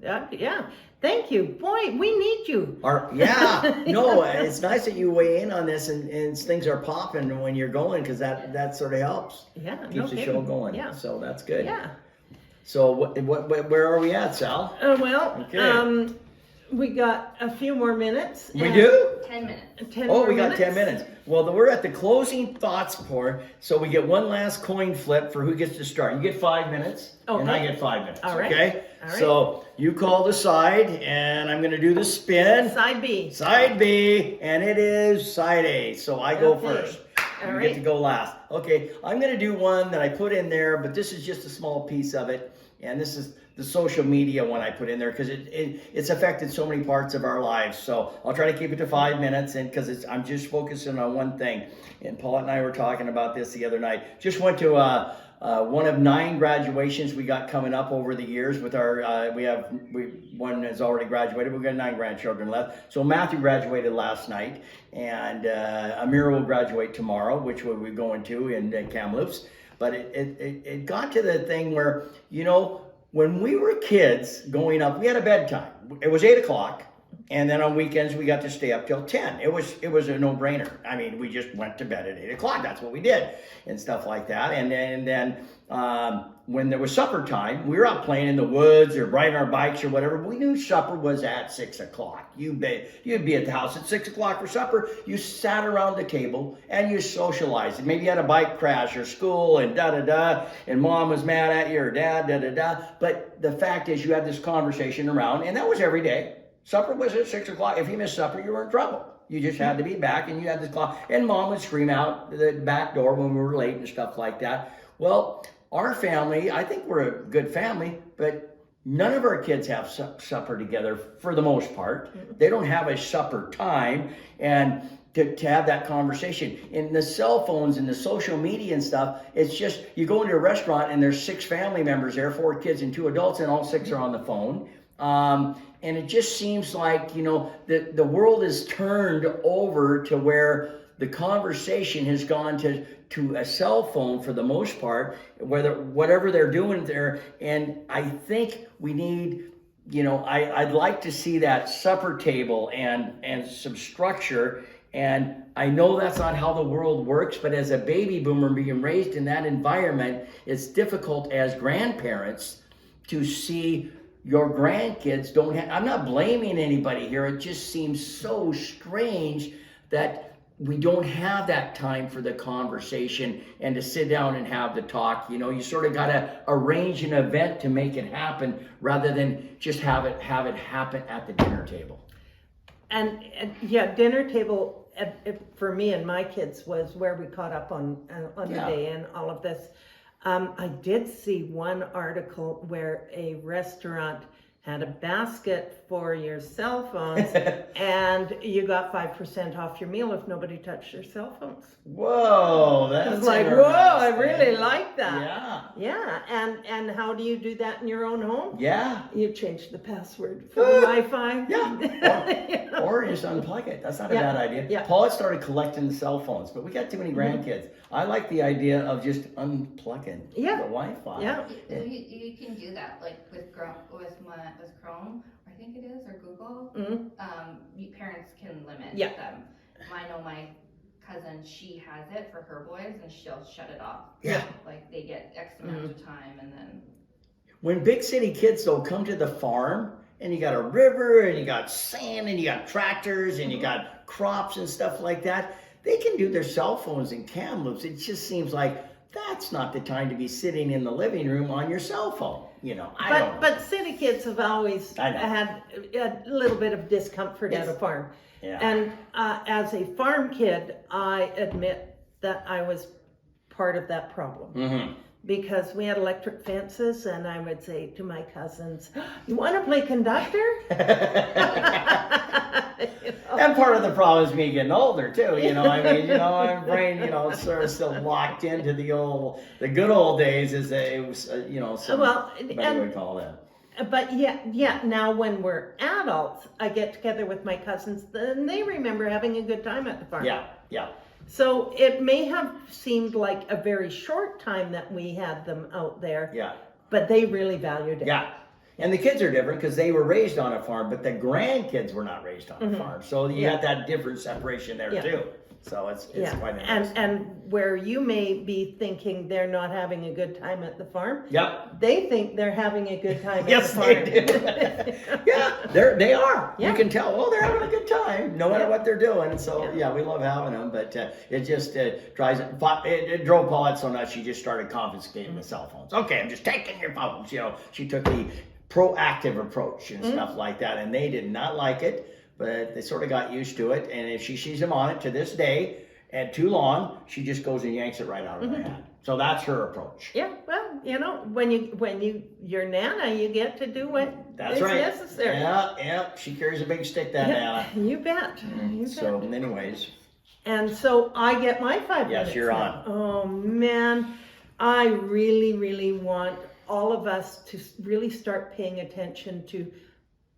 Yeah. Thank you. Boy, we need you. No, it's nice that you weigh in on this and things are popping when you're going, because that sort of helps. Yeah. Keeps no the kidding. show going. Yeah. So that's good. Yeah. So where are we at, Sal? Well, Okay. we got a few more minutes. We and do? 10 minutes. 10 Oh, more we got 10 minutes. Well, we're at the closing thoughts part, so we get one last coin flip for who gets to start. You get 5 minutes, and I Okay. get 5 minutes. All right. Okay? All right. So you call the side, and I'm going to do the spin. Side B. Side B, and it is side A. So I go Okay. first. All You right. get to go last. Okay, I'm going to do one that I put in there, but this is just a small piece of it. And this is the social media one I put in there because it's affected so many parts of our lives. So I'll try to keep it to 5 minutes, and because I'm just focusing on one thing. And Paulette and I were talking about this the other night. Just went to one of 9 graduations we got coming up over the years with our, one has already graduated. We've got 9 grandchildren left. So Matthew graduated last night, and Amira will graduate tomorrow, which we'll be going to in Kamloops. But it got to the thing where, you know, when we were kids growing up, we had a bedtime. It was 8 o'clock. And then on weekends, we got to stay up till 10. It was a no-brainer. I mean, we just went to bed at 8 o'clock. That's what we did and stuff like that. And then when there was supper time, we were out playing in the woods or riding our bikes or whatever. But we knew supper was at 6 o'clock. You'd be at the house at 6 o'clock for supper. You sat around the table and you socialized. Maybe you had a bike crash or school and da-da-da, and mom was mad at you or dad, da-da-da. But the fact is you had this conversation around, and that was every day. Supper was at 6 o'clock. If you missed supper, you were in trouble. You just had to be back, and you had this clock. And mom would scream out the back door when we were late and stuff like that. Well, our family, I think we're a good family, but none of our kids have supper together for the most part. They don't have a supper time, and to have that conversation. In the cell phones and the social media and stuff, it's just, you go into a restaurant and there's 6 family members there, 4 kids and 2 adults, and all 6 are on the phone. And it just seems like, you know, the world is turned over to where the conversation has gone to a cell phone for the most part, whatever they're doing there. And I think we need, you know, I'd like to see that supper table and some structure. And I know that's not how the world works, but as a baby boomer being raised in that environment, it's difficult as grandparents to see your grandkids don't have, I'm not blaming anybody here. It just seems so strange that we don't have that time for the conversation and to sit down and have the talk. You know, you sort of got to arrange an event to make it happen rather than just have it happen at the dinner table. And yeah, dinner table for me and my kids was where we caught up on the day and all of this. I did see one article where a restaurant had a basket for your cell phones and you got 5% off your meal if nobody touched their cell phones. Whoa, that's It's like, interesting. whoa, really like that. Yeah. Yeah, and how do you do that in your own home? Yeah. You change the password for the Wi-Fi. Yeah. Or just unplug it. That's not a bad idea. Yeah. Paulette started collecting the cell phones, but we got too many grandkids. I like the idea of just unplugging the Wi-Fi. Yeah. You can do that, like with Chrome, I think it is, or Google. Parents can limit them. I know my cousin, she has it for her boys, and she'll shut it off. Yeah. Like they get X amount of time, and then. When big city kids though come to the farm, and you got a river, and you got sand, and you got tractors, and you got crops and stuff like that, they can do their cell phones and cam loops. It just seems like that's not the time to be sitting in the living room on your cell phone. You know, I don't know. But city kids have always had a little bit of discomfort at a farm. Yeah. And as a farm kid, I admit that I was part of that problem. Because we had electric fences, and I would say to my cousins, "You want to play conductor?" And part of the problem is me getting older too. You know, I mean, my brain, sort of still locked into the good old days, as it was, better would call that. But yeah. Now when we're adults, I get together with my cousins, and they remember having a good time at the farm. Yeah. So it may have seemed like a very short time that we had them out there. Yeah. But they really valued it. Yeah. And the kids are different because they were raised on a farm, but the grandkids were not raised on a farm. So you got that different separation there too. So it's quite interesting. And where you may be thinking they're not having a good time at the farm, they think they're having a good time at the farm. Yes, they do. they are. Yeah. You can tell, they're having a good time, no matter what they're doing. So, we love having them, but it just it drove Paulette so nuts, she just started confiscating the cell phones. Okay, I'm just taking your phones. She took the proactive approach and stuff like that, and they did not like it. But they sort of got used to it, and if she sees them on it to this day, and too long, she just goes and yanks it right out of her hand. So that's her approach. Yeah, well, when you're Nana, you get to do what is necessary. Yeah, she carries a big stick, that Nana. You bet. So, anyways. And so I get my 5 minutes. Yes, you're now. on. Oh man, I really, really want all of us to really start paying attention to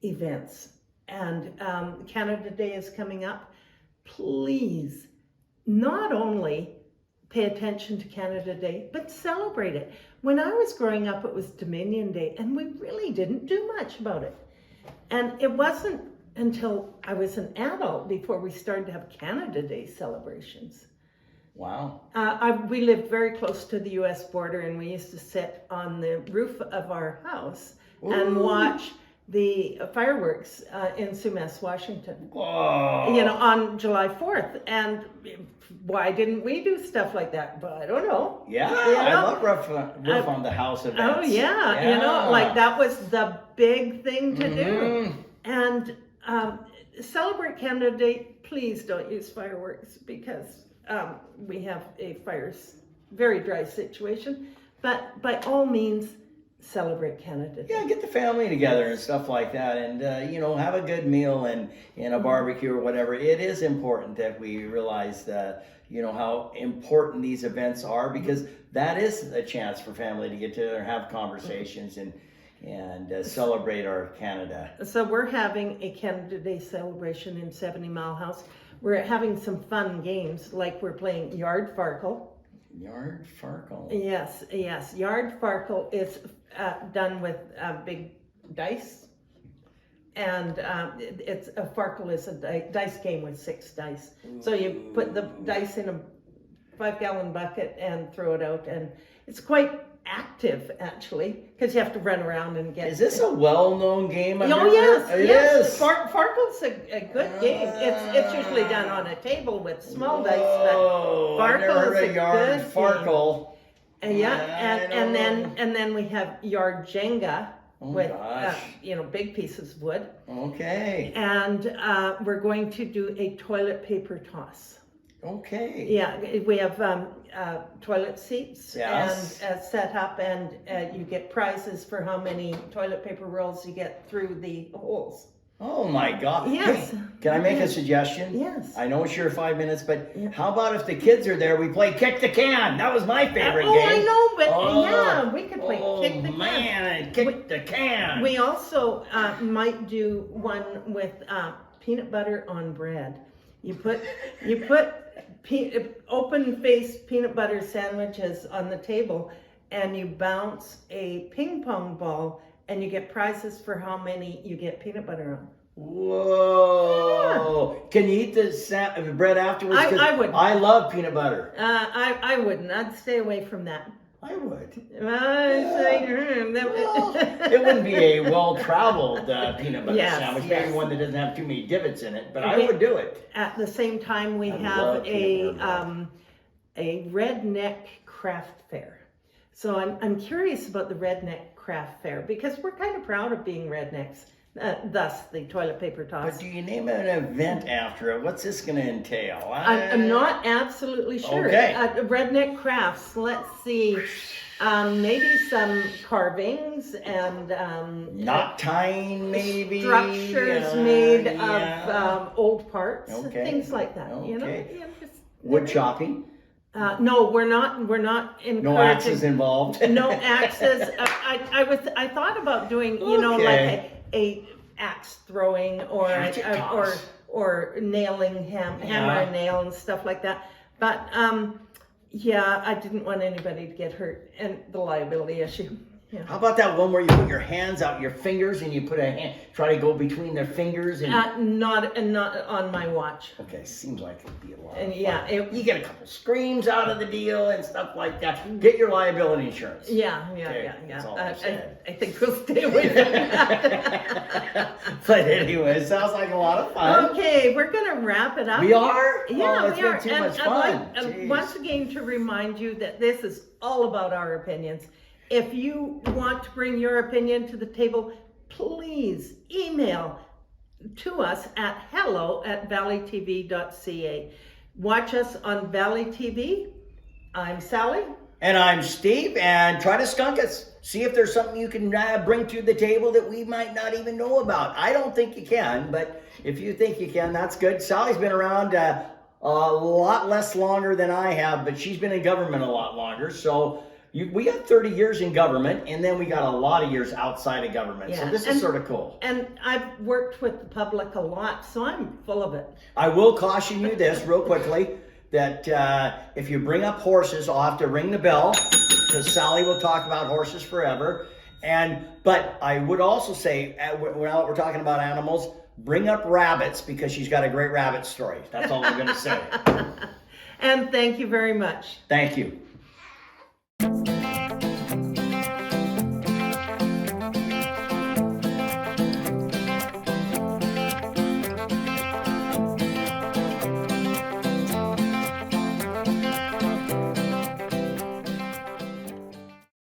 events. And Canada Day is coming up. Please, not only pay attention to Canada Day, but celebrate it. When I was growing up, it was Dominion Day, and we really didn't do much about it. And it wasn't until I was an adult before we started to have Canada Day celebrations. Wow. We lived very close to the U.S. border, and we used to sit on the roof of our house and watch the fireworks in Sumas, Washington. Whoa. On July 4th. And why didn't we do stuff like that? But I don't know. Yeah, I love roof on the house events. Oh yeah, like that was the big thing to do. And celebrate Canada Day. Please don't use fireworks because we have a very dry situation. But by all means, celebrate Canada Day. Yeah, get the family together and stuff like that, and have a good meal and a barbecue or whatever. It is important that we realize how important these events are, because that is a chance for family to get together and have conversations and celebrate our Canada. So we're having a Canada Day celebration in 70 Mile House. We're having some fun games, like we're playing Yard Farkle. Yard Farkle. Yes. Yard Farkle is done with big dice, and it's a Farkle is a dice game with 6 dice. So you put the dice in a 5-gallon bucket and throw it out, and it's quite active actually, because you have to run around and get. Is this a well-known game? Yes. It is. Farkle's a good game. It's usually done on a table with small dice, but Farkle is a Yard good Farkle. Game. And then we have Yard Jenga with big pieces of wood. Okay. And we're going to do a toilet paper toss. Okay. Yeah, we have toilet seats and set up, and you get prizes for how many toilet paper rolls you get through the holes. Oh my God. Yes. Hey, can I make a suggestion? Yes. I know it's your 5 minutes, but how about if the kids are there, we play kick the can? That was my favorite game. I know, but Oh, yeah, we could play kick the can. Oh man, kick the can. We also might do one with peanut butter on bread. You put open faced peanut butter sandwiches on the table, and you bounce a ping pong ball, and you get prizes for how many you get peanut butter on. Whoa! Yeah. Can you eat the bread afterwards? I would. I love peanut butter. I wouldn't. I'd stay away from that. I would. Well, it wouldn't be a well-traveled peanut butter sandwich. Maybe yes. one that doesn't have too many divots in it, but I would do it. At the same time, we have a redneck craft fair. So I'm curious about the redneck craft fair because we're kind of proud of being rednecks. Thus, the toilet paper toss. But do you name an event after it? What's this going to entail? I'm not absolutely sure. Okay. Redneck crafts. Let's see. Maybe some carvings and knot tying, maybe structures made of old parts, things like that. Okay. You know, wood chopping. No, we're not encouraging. No axes involved. No axes. I thought about doing, you know, like a axe throwing or nailing hammer and nail and stuff like that. But yeah, I didn't want anybody to get hurt and the liability issue. Yeah. How about that one where you put your hands out your fingers and you put a hand, try to go between their fingers and not on my watch. Okay, seems like it'd be a lot. And yeah, you get a couple screams out of the deal and stuff like that. Get your liability insurance. Yeah. That's all I'm saying. I think we'll stay away from that. But anyway, it sounds like a lot of fun. Okay, we're gonna wrap it up. We are? Yeah, it's been too much fun. I'd like once again to remind you that this is all about our opinions. If you want to bring your opinion to the table, please email to us at hello@valleytv.ca. Watch us on Valley TV. I'm Sally. And I'm Steve, and try to skunk us. See if there's something you can bring to the table that we might not even know about. I don't think you can, but if you think you can, that's good. Sally's been around a lot less longer than I have, but she's been in government a lot longer, so we got 30 years in government, and then we got a lot of years outside of government. Yeah. So this is sort of cool. And I've worked with the public a lot, so I'm full of it. I will caution you this real quickly, that if you bring up horses, I'll have to ring the bell, because Sally will talk about horses forever. But I would also say, when we're talking about animals, bring up rabbits, because she's got a great rabbit story. That's all I'm going to say. And thank you very much. Thank you.